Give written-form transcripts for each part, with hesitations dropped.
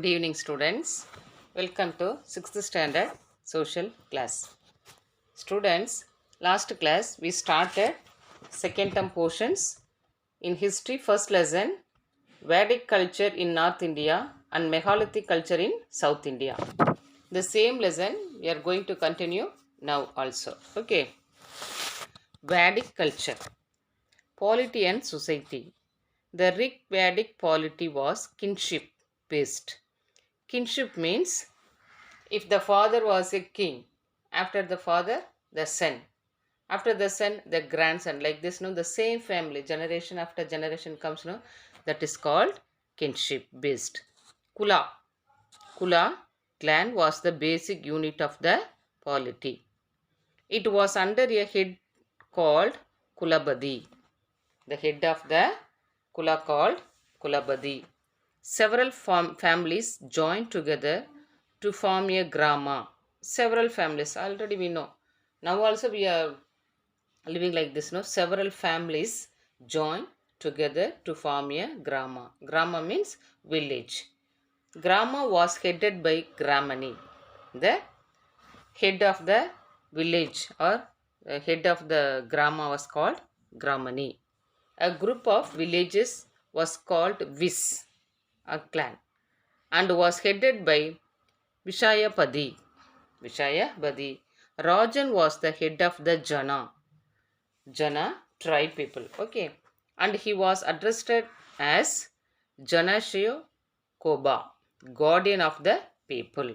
Good evening, students. Welcome to 6th standard social class. Students, last class we started second term portions in history. First lesson, Vedic culture in North India and Megalithic culture in South India. The same lesson we are going to continue now also. Okay. Vedic culture, polity and society. The Rig Vedic polity was kinship based. Kinship means if the father was a king, after the father, the son. After the son, the grandson. Like this, no, the same family, generation after generation comes, no, that is called kinship based. Kula. Kula clan was the basic unit of the polity. It was under a head called Kulabadi. The head of the Kula called Kulabadi. Several families joined together to form a grama. Several families, already we know. Now also we are living like this, no? Several families join together to form a grama. Grama means village. Grama was headed by Gramani. The head of the village or head of the grama was called Gramani. A group of villages was called Vis, a clan, and was headed by Vishayapadi. Vishayapadi. Rajan was the head of the Jana tribe people. Okay. And he was addressed as Janashio Koba, guardian of the people.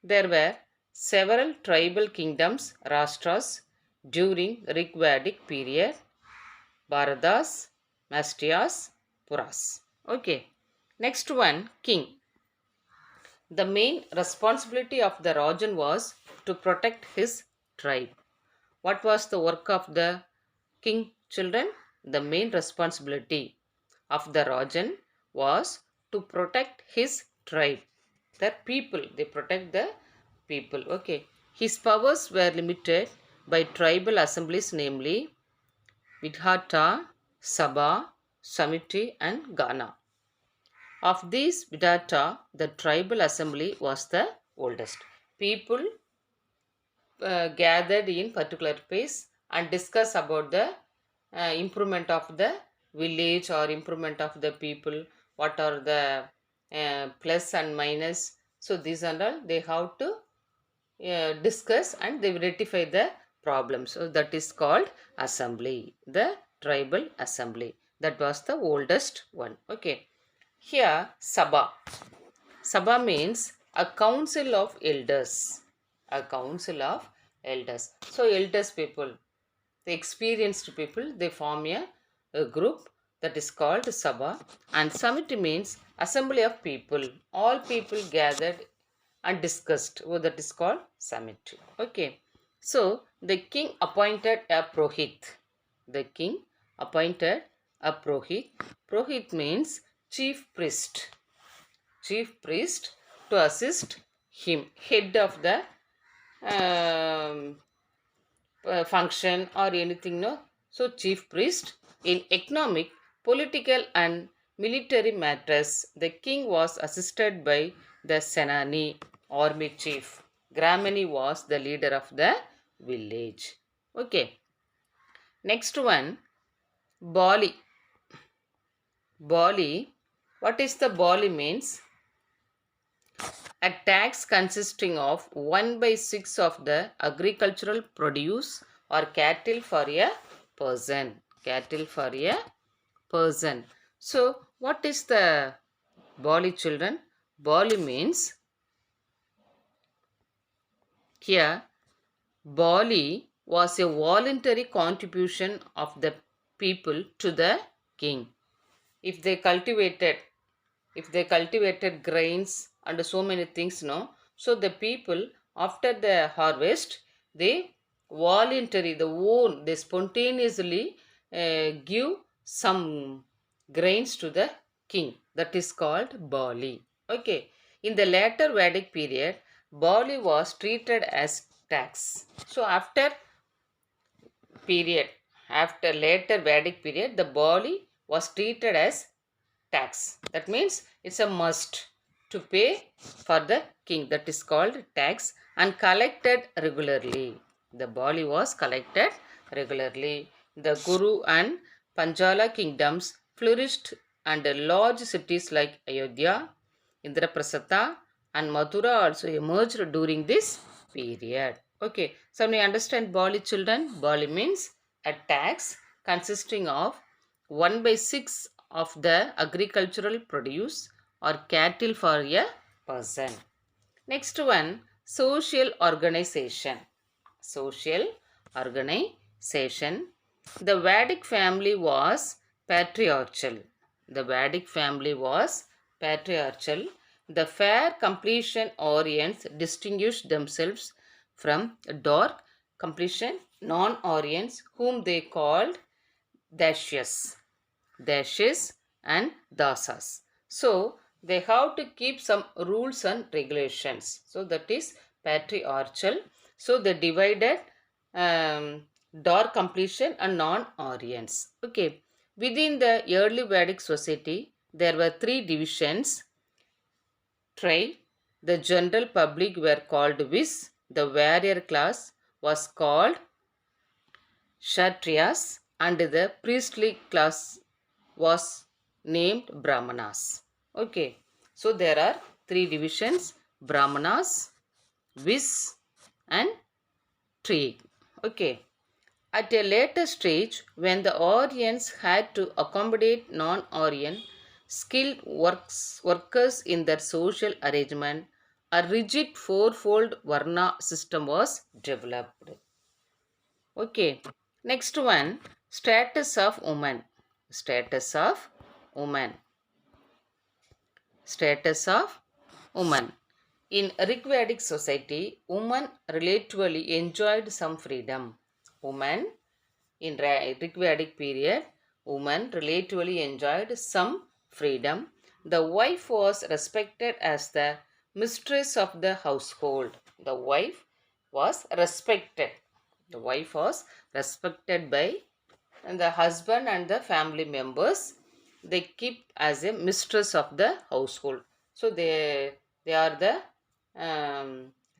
There were several tribal kingdoms, Rastras, during Rigvedic period. Bharadas, Mastyas, Puras. Okay. Next one, king. The main responsibility of the Rajan was to protect his tribe. What was the work of the king, children? The main responsibility of the Rajan was to protect his tribe. The people, they protect the people. Okay. His powers were limited by tribal assemblies, namely Vidhata, Sabha, Samiti, and Ghana. Of these Vidhata, the tribal assembly was the oldest. People gathered in particular place and discuss about the improvement of the village or improvement of the people, what are the plus and minus. So these and all they have to discuss and they will rectify the problem. So that is called assembly, the tribal assembly. That was the oldest one. Okay. Here Sabha. Sabha means a council of elders. A council of elders. So elders people, the experienced people, they form a group that is called Sabha. And Samiti means assembly of people. All people gathered and discussed. Oh, that is called Samiti. Okay. So the king appointed a Prohit. The king appointed a Prohit. Prohit means chief priest. Chief priest to assist him, head of the um, function or anything, no? So chief priest in economic, political and military matters, the king was assisted by the Senani, army chief. Gramani was the leader of the village. Okay. Next one, Bali. Bali. What is the Bali means? A tax consisting of 1 by 6 of the agricultural produce or cattle for a person. Cattle for a person. So, what is the Bali, children? Bali means here Bali was a voluntary contribution of the people to the king. If they cultivated, grains and so many things, no, so the people after the harvest they voluntary, they spontaneously give some grains to the king. That is called Bali. Okay. In the later Vedic period, Bali was treated as tax. So after later Vedic period, the Bali was treated as tax. That means it's a must. to pay for the king, that is called tax, and collected regularly. The Bali was collected regularly. The Guru and Panjala kingdoms flourished, and large cities like Ayodhya, Indraprastha, and Mathura also emerged during this period. Okay, so we understand Bali, children. Bali means a tax consisting of 1 by 6 of the agricultural produce or cattle for a person. Next one, social organization. Social organization. The Vedic family was patriarchal. The Vedic family was patriarchal. The fair completion Aryans distinguished themselves from dark completion non-Aryans whom they called Dashyas. Dashes and Dasas. So they have to keep some rules and regulations. So that is patriarchal. So they divided dark completion and non-Aryans. Okay. Within the early Vedic society, there were three divisions. Tribe, the general public were called Vis, the warrior class was called Kshatriyas, and the priestly class was named Brahmanas. Okay, so there are three divisions: Brahmanas, Vis, and Tri. Okay, at a later stage, when the Aryans had to accommodate non-Aryan skilled workers in their social arrangement, a rigid fourfold Varna system was developed. Okay, next one, status of woman. Status of woman. Status of woman. In Rigvedic society, women relatively enjoyed some freedom. Women in Rigvedic period, women relatively enjoyed some freedom. The wife was respected as the mistress of the household. The wife was respected. The wife was respected by the husband and the family members. They keep as a mistress of the household. So they are the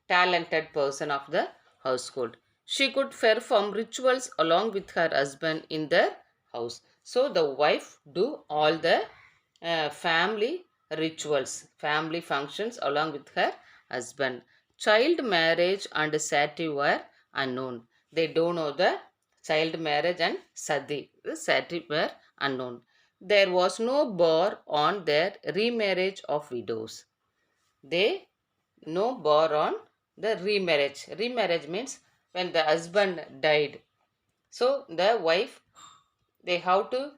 talented person of the household. She could perform rituals along with her husband in the house. So the wife do all the family rituals, family functions along with her husband. Child marriage and sati were unknown. They don't know the child marriage and sati. The sati were unknown. There was no bar on their remarriage of widows. They no bar on the remarriage. Remarriage means when the husband died. So the wife, they have to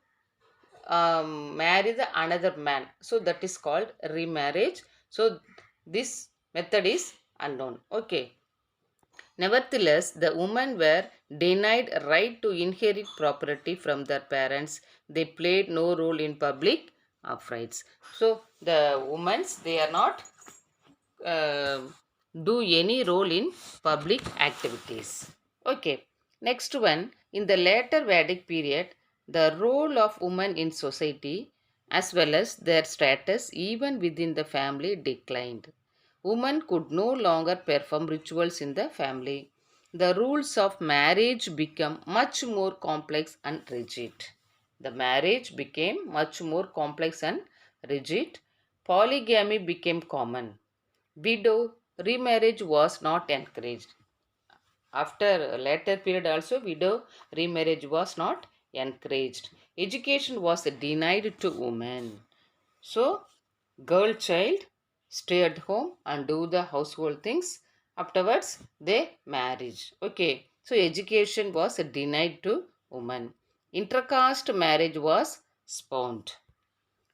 marry the another man. So that is called remarriage. So this method is unknown. Okay. Nevertheless, the women were denied right to inherit property from their parents. They played no role in public affairs. So the women, they are not uh, do any role in public activities. Okay, next one, in the later Vedic period, the role of women in society as well as their status even within the family declined. Women could no longer perform rituals in the family. The rules of marriage became much more complex and rigid. The marriage became much more complex and rigid. Polygamy became common. Widow remarriage was not encouraged. After a later period also, widow remarriage was not encouraged. Education was denied to women. So girl child stay at home and do the household things. Afterwards they marriage. Okay, so education was denied to women. Intercaste marriage was spawned.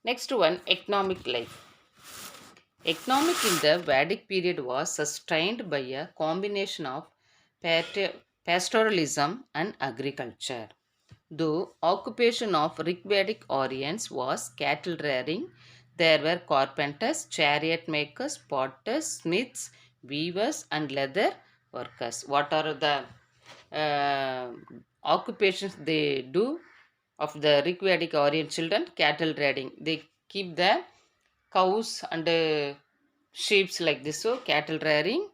Next one, economic life. Economic in the Vedic period was sustained by a combination of pastoralism and agriculture. The occupation of Rigvedic Aryans was cattle rearing. There were carpenters, chariot makers, potters, smiths, weavers, and leather workers. What are the uh, occupations they do of the Rigvedic Aryan children? Cattle rearing. They keep the cows and sheeps like this, so cattle rearing.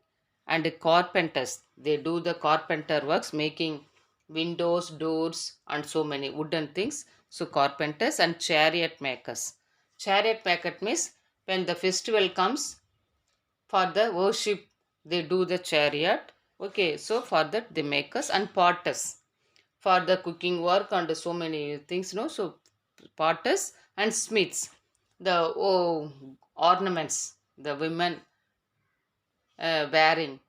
And carpenters, they do the carpenter works, making windows, doors, and so many wooden things. So carpenters. And chariot makers. Chariot maker means when the festival comes for the worship, they do the chariot. Okay, so for that they make us. And potters, for the cooking work and so many things, no. So potters. And smiths, the ornaments, the women wearing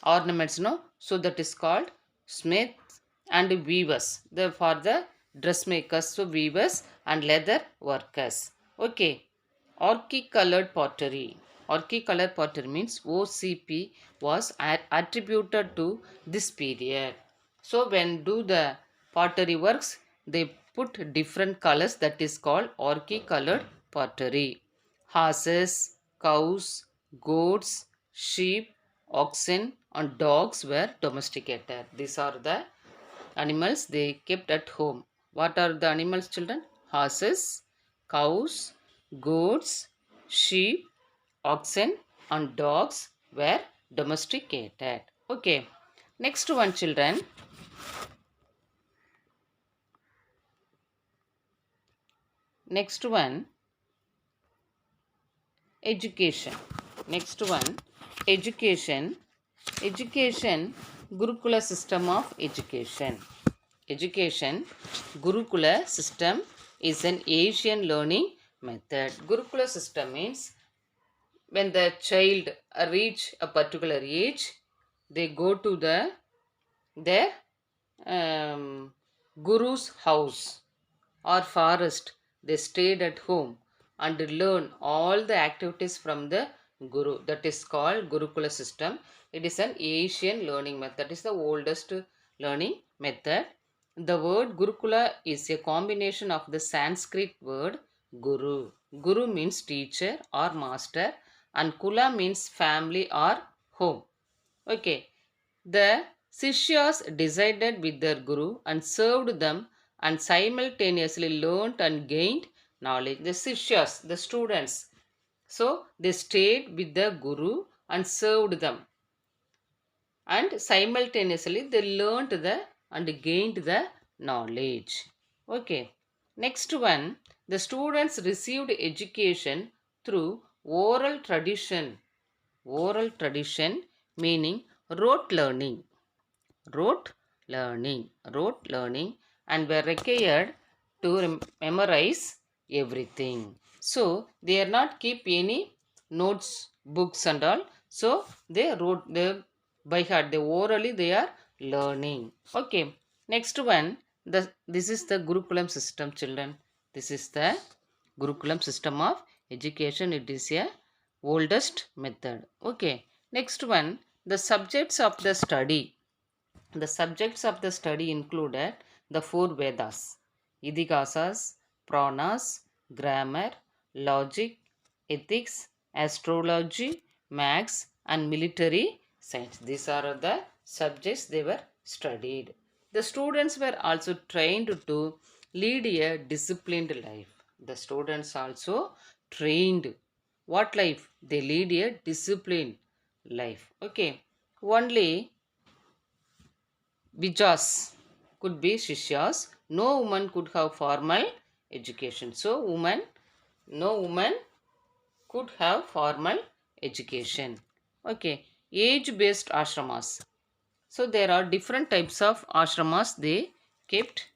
ornaments, no. So that is called smith. And weavers, the for the dressmakers, so weavers. And leather workers. Okay. Orchi colored pottery. Orchi colored pottery means OCP was attributed to this period. So when do the pottery works, they put different colors, that is called orchi colored pottery. Horses, cows, goats, sheep, oxen, and dogs were domesticated. These are the animals they kept at home. What are the animals, children? Horses, cows, goats, sheep, oxen, and dogs were domesticated. Okay. Next one, children. Next one, education. Next one, education. Education, Gurukula system of education. Education, Gurukula system is an Asian learning method. Gurukula system means when the child reach a particular age, they go to their guru's house or forest. They stayed at home and learn all the activities from the guru. That is called Gurukula system. It is an Asian learning method. That is the oldest learning method. The word Gurukula is a combination of the Sanskrit word guru. Guru means teacher or master, and Kula means family or home. Okay. The Sishyas decided with their Guru and served them and simultaneously learnt and gained knowledge. The Sishyas, the students, so they stayed with the Guru and served them, and simultaneously they learnt the and gained the knowledge. Okay. Next one, the students received education through oral tradition. Oral tradition meaning rote learning. Rote learning, and were required to memorize everything. So they are not keep any notes, books and all. So they wrote the by heart. They orally they are learning. Okay. Next one, this is the Gurukulam system, children. This is the Gurukulam system of education. It is a oldest method. Okay. Next one, the subjects of the study. The subjects of the study included the four Vedas, Idikasas, Puranas, grammar, logic, ethics, astrology, maths, and military science. These are the subjects they were studied. The students were also trained to lead a disciplined life. The students also trained. What life? They lead a disciplined life. Okay. Only Vijas could be Shishyas. No woman could have formal education. So, no woman could have formal education. Okay. Age based ashramas. So, there are different types of ashramas they kept.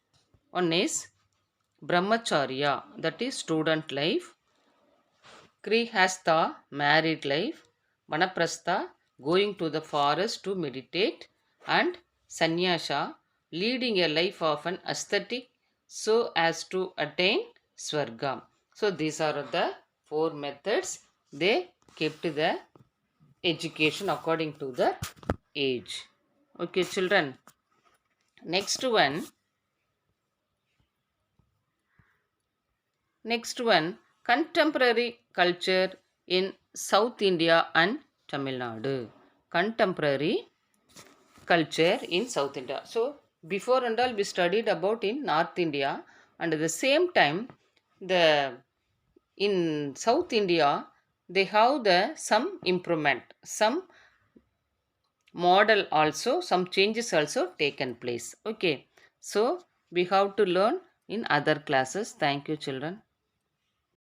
One is Brahmacharya, that is student life. Grihastha, married life. Vanaprastha, going to the forest to meditate. And Sannyasa, leading a life of an ascetic so as to attain Swarga. So these are the four methods they kept the education according to the age. Okay, children. Next one, contemporary culture in South India and Tamil Nadu. Contemporary culture in South India. So before and all we studied about in North India, and at the same time the in South India they have the some improvement, some model also, some changes also taken place. Okay, so we have to learn in other classes. Thank you, children.